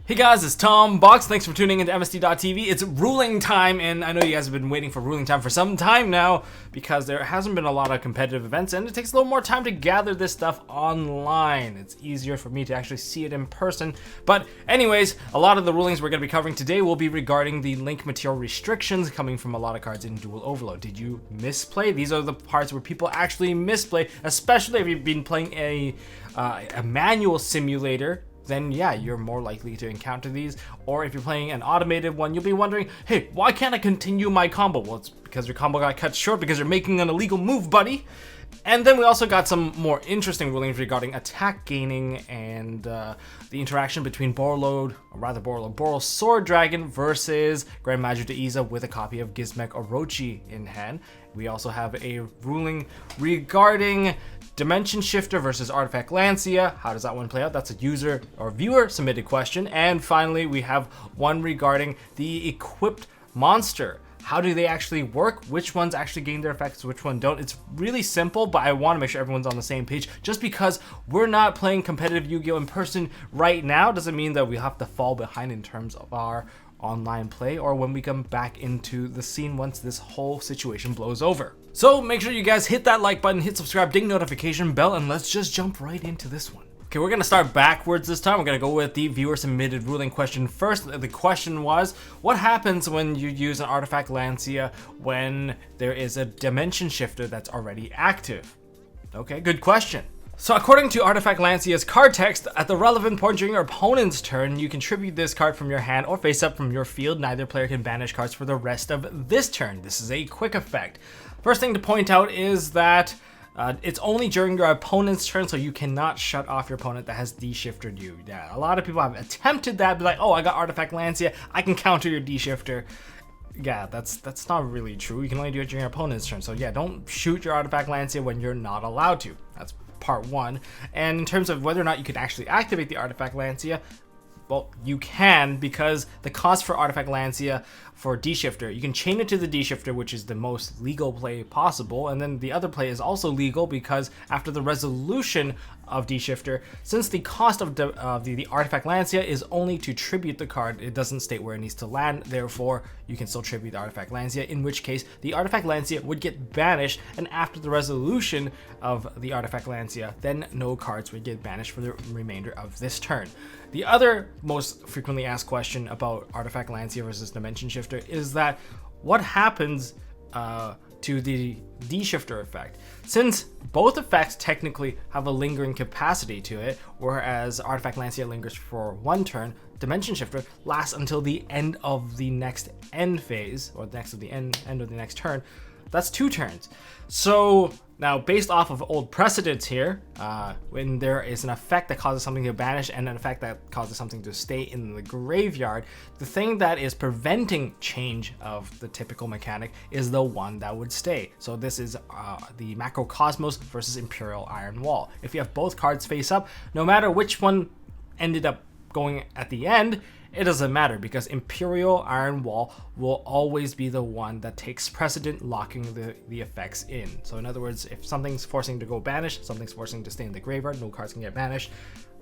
Hey guys, it's Tom Box. Thanks for tuning into MST.TV. It's ruling time, and I know you guys have been waiting for ruling time for some time now because there hasn't been a lot of competitive events, and it takes a little more time to gather this stuff online. It's easier for me to actually see it in person. But anyways, a lot of the rulings we're going to be covering today will be regarding the link material restrictions coming from a lot of cards in Dual Overload. Did you misplay? These are the parts where people actually misplay, especially if you've been playing a manual simulator. Then yeah, you're more likely to encounter these. Or if you're playing an automated one, you'll be wondering, hey, why can't I continue my combo? Well, it's because your combo got cut short because you're making an illegal move, buddy. And then we also got some more interesting rulings regarding attack gaining and the interaction between Borrelsword Dragon versus Gren Maju with a copy of Gizmek Orochi in hand. We also have a ruling regarding Dimension Shifter versus Artifact Lancea. How does that one play out? That's a user or viewer submitted question. And finally, we have one regarding the equipped monster. How do they actually work? Which ones actually gain their effects, which one don't? It's really simple, but I want to make sure everyone's on the same page. Just because we're not playing competitive Yu-Gi-Oh! In person right now doesn't mean that we have to fall behind in terms of our online play or when we come back into the scene once this whole situation blows over. So make sure you guys hit that like button, hit subscribe, ding notification bell, and let's just jump right into this one. Okay, we're gonna start backwards this time. We're gonna go with the viewer submitted ruling question first. The question was, what happens when you use an Artifact Lancea when there is a Dimension Shifter that's already active? Okay, good question. So according to Artifact Lancea's card text, at the relevant point during your opponent's turn, you contribute this card from your hand or face up from your field. Neither player can banish cards for the rest of this turn. This is a quick effect. First thing to point out is that it's only during your opponent's turn, so you cannot shut off your opponent that has D-shifted you. Yeah, a lot of people have attempted that, be like, oh, I got Artifact Lancea, I can counter your D-shifter. Yeah, that's not really true. You can only do it during your opponent's turn. So yeah, don't shoot your Artifact Lancea when you're not allowed to. That's part one. And in terms of whether or not you can actually activate the Artifact Lancea, well, you can, because the cost for Artifact Lancea for D-Shifter, you can chain it to the D-Shifter, which is the most legal play possible, and then the other play is also legal because after the resolution of D-Shifter, since the cost of the Artifact Lancea is only to tribute the card, it doesn't state where it needs to land, therefore you can still tribute the Artifact Lancea, in which case the Artifact Lancea would get banished, and after the resolution of the Artifact Lancea, then no cards would get banished for the remainder of this turn. The other most frequently asked question about Artifact Lancea versus Dimension Shifter is that what happens to the D-Shifter effect? Since both effects technically have a lingering capacity to it, whereas Artifact Lancea lingers for one turn, Dimension Shifter lasts until the end of the next end phase, or the next of the end of the next turn. That's 2 turns. So now, based off of old precedents here, when there is an effect that causes something to vanish and an effect that causes something to stay in the graveyard, the thing that is preventing change of the typical mechanic is the one that would stay. So this is the Macrocosmos versus Imperial Iron Wall. If you have both cards face up, no matter which one ended up going at the end, it doesn't matter because Imperial Iron Wall will always be the one that takes precedent, locking the effects in. So in other words, if something's forcing to go banished, something's forcing to stay in the graveyard, no cards can get banished,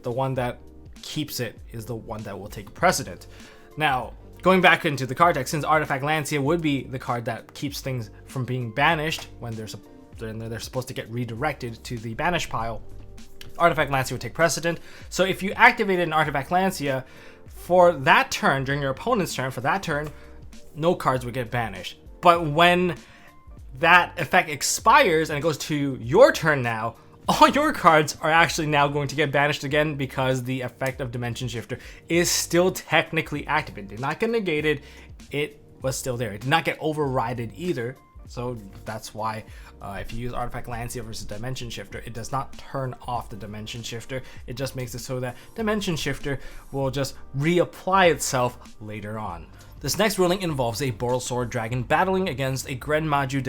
the one that keeps it is the one that will take precedent. Now, going back into the card text, since Artifact Lancea would be the card that keeps things from being banished when they're supposed to get redirected to the banish pile, Artifact Lancea would take precedent. So if you activated an Artifact Lancea for that turn, during your opponent's turn, for that turn, no cards would get banished. But when that effect expires and it goes to your turn now, all your cards are actually now going to get banished again because the effect of Dimension Shifter is still technically active. It did not get negated, it was still there. It did not get overridden either. So that's why if you use Artifact Lancea versus Dimension Shifter, it does not turn off the Dimension Shifter. It just makes it so that Dimension Shifter will just reapply itself later on. This next ruling involves a Borrelsword Dragon battling against a Gren Maju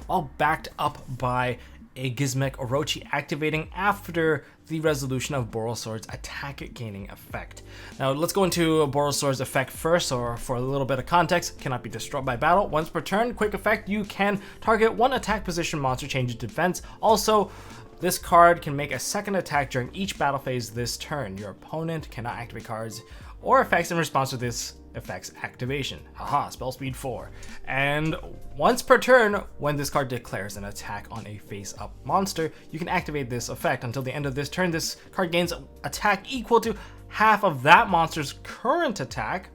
while backed up by a Gizmek Orochi activating after the resolution of Borrelsword's attack gaining effect. Now let's go into Borrelsword's effect first, or for a little bit of context, cannot be destroyed by battle. Once per turn, quick effect, you can target one attack position monster, change its defense. Also, this card can make a second attack during each battle phase this turn. Your opponent cannot activate cards or effects in response to this effect's activation. Haha, spell speed 4. And once per turn, when this card declares an attack on a face-up monster, you can activate this effect. Until the end of this turn, this card gains attack equal to half of that monster's current attack.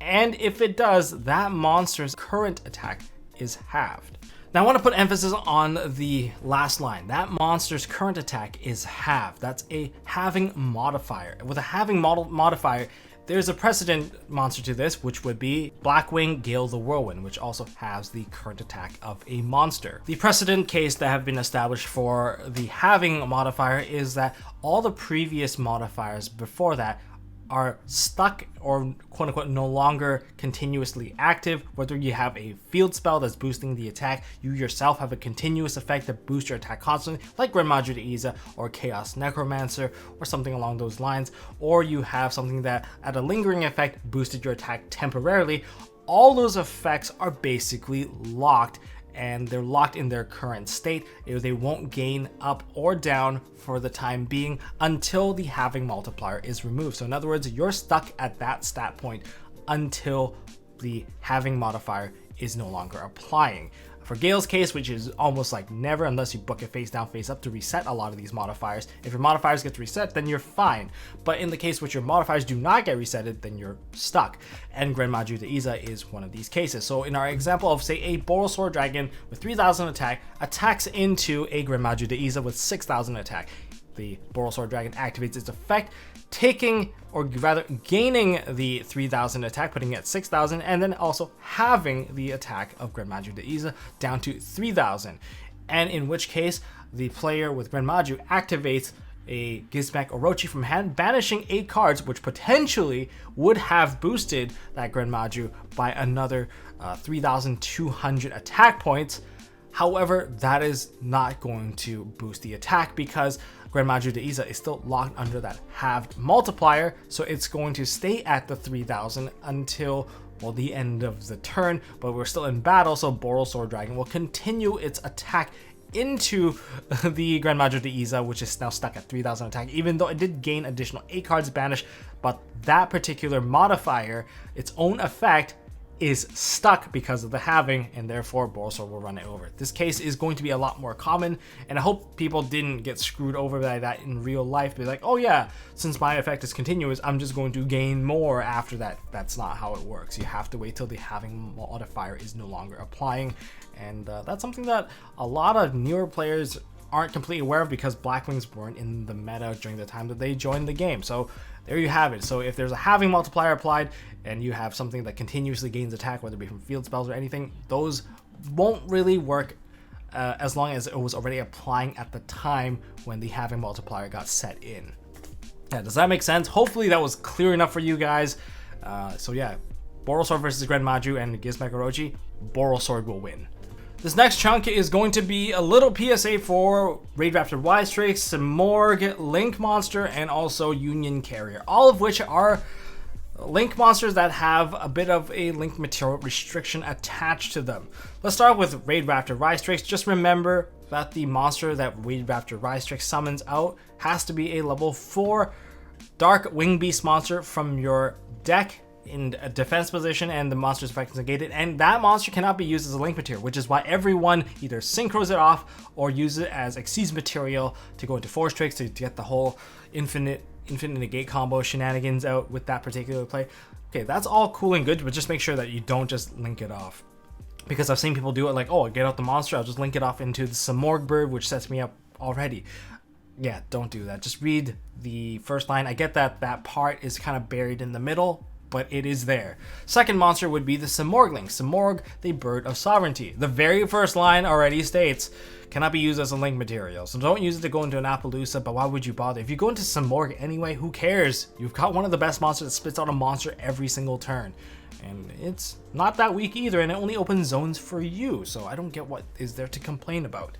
And if it does, that monster's current attack is halved. Now I want to put emphasis on the last line. That monster's current attack is halved. That's a halving modifier. With a halving modifier, there's a precedent monster to this, which would be Blackwing Gale the Whirlwind, which also halves the current attack of a monster. The precedent case that have been established for the halving modifier is that all the previous modifiers before that are stuck or quote unquote no longer continuously active. Whether you have a field spell that's boosting the attack, you yourself have a continuous effect that boosts your attack constantly, like Gren Maju to Iza or Chaos Necromancer or something along those lines, or you have something that at a lingering effect boosted your attack temporarily. All those effects are basically locked, and they're locked in their current state. They won't gain up or down for the time being until the halving multiplier is removed. So in other words, you're stuck at that stat point until the halving modifier is no longer applying. For Gale's case, which is almost like never unless you book it face down, face up to reset a lot of these modifiers. If your modifiers get reset, then you're fine. But in the case which your modifiers do not get resetted, then you're stuck. And Gren Maju to Iza is one of these cases. So in our example of, say, a Borrelsword dragon with 3000 attack attacks into a Gren Maju to Iza with 6000 attack. The Borrelsword dragon activates its effect, taking, or rather gaining the 3000 attack, putting it at 6000, and then also halving the attack of Gren Maju to Iza down to 3000. And in which case, the player with Gren Maju activates a Gizmek Orochi from hand, banishing 8 cards, which potentially would have boosted that Gren Maju by another 3200 attack points. However, that is not going to boost the attack because Gren Maju to Iza is still locked under that halved multiplier, so it's going to stay at the 3000 until, well, the end of the turn, but we're still in battle, so Borrelsword Dragon will continue its attack into the Gren Maju to Iza, which is now stuck at 3000 attack, even though it did gain additional 8 cards banished, but that particular modifier, its own effect, is stuck because of the halving, and therefore Borrelsword will run it over. This case is going to be a lot more common, and I hope people didn't get screwed over by that in real life. Be like, oh yeah, since my effect is continuous, I'm just going to gain more after that. That's not how it works. You have to wait till the halving modifier is no longer applying, and that's something that a lot of newer players aren't completely aware of because Blackwings weren't in the meta during the time that they joined the game. So there you have it. So if there's a halving multiplier applied and you have something that continuously gains attack, whether it be from field spells or anything, those won't really work as long as it was already applying at the time when the halving multiplier got set in. Yeah, does that make sense? Hopefully that was clear enough for you guys. So yeah, Borrelsword versus Gren Maju and Gizmek Orochi, Borrelsword will win. This next chunk is going to be a little PSA for Raid Raptor Y-Strix, Simorgh, Link Monster, and also Union Carrier, all of which are Link monsters that have a bit of a Link material restriction attached to them. Let's start with Raid Raptor Y-Strix. Just remember that the monster that Raid Raptor Y-Strix summons out has to be a level 4 Dark Wing Beast monster from your deck in a defense position, and the monster's effect is negated, and that monster cannot be used as a link material, which is why everyone either synchros it off or uses it as Xyz material to go into Force Tricks to get the whole infinite negate combo shenanigans out with that particular play. Okay, that's all cool and good, but just make sure that you don't just link it off, because I've seen people do it like, oh, I get out the monster, I'll just link it off into the Simorgh bird, which sets me up already. Yeah, don't do that. Just read the first line. I get that that part is kind of buried in the middle, but it is there. Second monster would be the Simorgling. Simorgh, the Bird of Sovereignty. The very first line already states, cannot be used as a link material. So don't use it to go into an Appaloosa, but why would you bother? If you go into Simorgh anyway, who cares? You've got one of the best monsters that spits out a monster every single turn. And it's not that weak either, and it only opens zones for you, so I don't get what is there to complain about.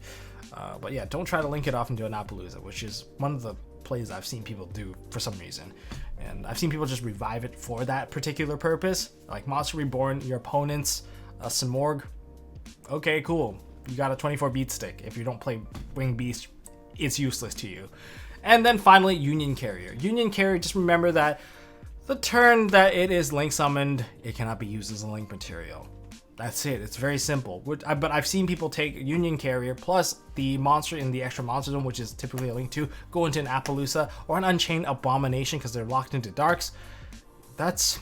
But yeah, don't try to link it off into an Appaloosa, which is one of the plays I've seen people do for some reason. And I've seen people just revive it for that particular purpose. Like Monster Reborn, your opponent's Simorgh. Okay, cool. You got a 24 beat stick. If you don't play Wing Beast, it's useless to you. And then finally, Union Carrier. Union Carrier, just remember that The turn that it is link summoned, it cannot be used as a link material. That's it. It's very simple. But I've seen people take Union Carrier plus the monster in the extra monster zone, which is typically a link 2, go into an Appaloosa or an Unchained Abomination because they're locked into darks. That's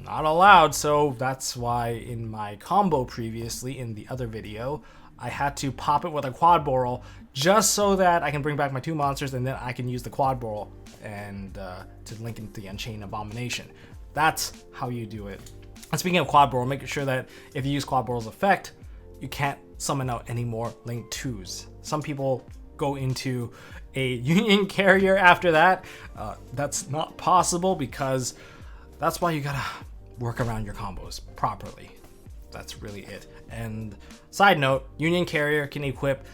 not allowed, so that's why in my combo previously in the other video, I had to pop it with a quad Borrel just so that I can bring back my 2 monsters and then I can use the quad Borrel and to link into the Unchained Abomination. That's how you do it. And speaking of quad Borrel, make sure that if you use quad Borrel's effect, you can't summon out any more link 2s. Some people go into a Union Carrier after that. That's not possible because that's why you gotta work around your combos properly. That's really it. And side note, Union Carrier can equip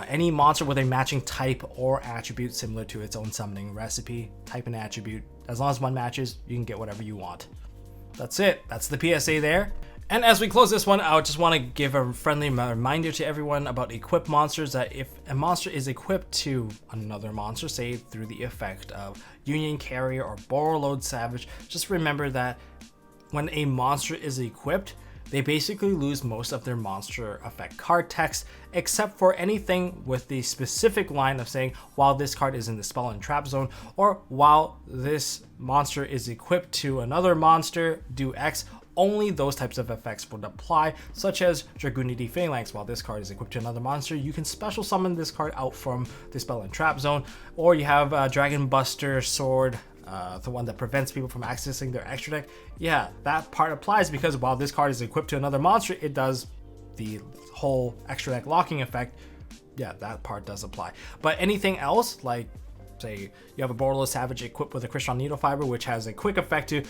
any monster with a matching type or attribute similar to its own summoning recipe, type and attribute. As long as one matches, you can get whatever you want. That's it. That's the PSA there. And as we close this one out, just want to give a friendly reminder to everyone about equipped monsters, that if a monster is equipped to another monster, say through the effect of Union Carrier or Borrelsword Savage, just remember that when a monster is equipped, they basically lose most of their monster effect card text, except for anything with the specific line of saying, while this card is in the spell and trap zone, or while this monster is equipped to another monster, do X. Only those types of effects would apply, such as Dragoonity Phalanx. While this card is equipped to another monster, you can special summon this card out from the spell and trap zone, or you have Dragon Buster Sword, the one that prevents people from accessing their extra deck. Yeah, that part applies because while this card is equipped to another monster, it does the whole extra deck locking effect. Yeah, that part does apply. But anything else, like say you have a Borrelsword Savage equipped with a Crystal Needle Fiber, which has a quick effect to,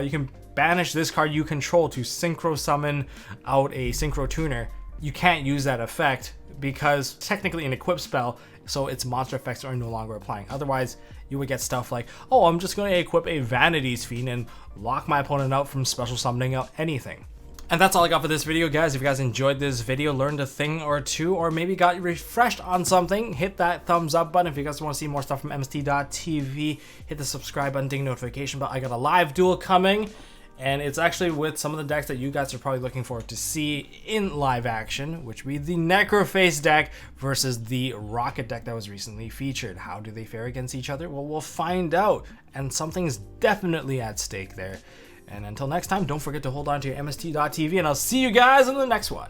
you can banish this card you control to synchro summon out a synchro tuner. You can't use that effect because technically an equipped spell, so its monster effects are no longer applying. Otherwise, you would get stuff like, oh, I'm just going to equip a Vanity's Fiend and lock my opponent out from special summoning out anything. And that's all I got for this video, guys. If you guys enjoyed this video, learned a thing or two, or maybe got refreshed on something, hit that thumbs up button. If you guys want to see more stuff from MST.TV, hit the subscribe button, ding notification bell. I got a live duel coming, and it's actually with some of the decks that you guys are probably looking forward to see in live action, which would be the Necroface deck versus the Rocket deck that was recently featured. How do they fare against each other? Well, we'll find out, and something's definitely at stake there. And until next time, don't forget to hold on to your MST.TV, and I'll see you guys in the next one.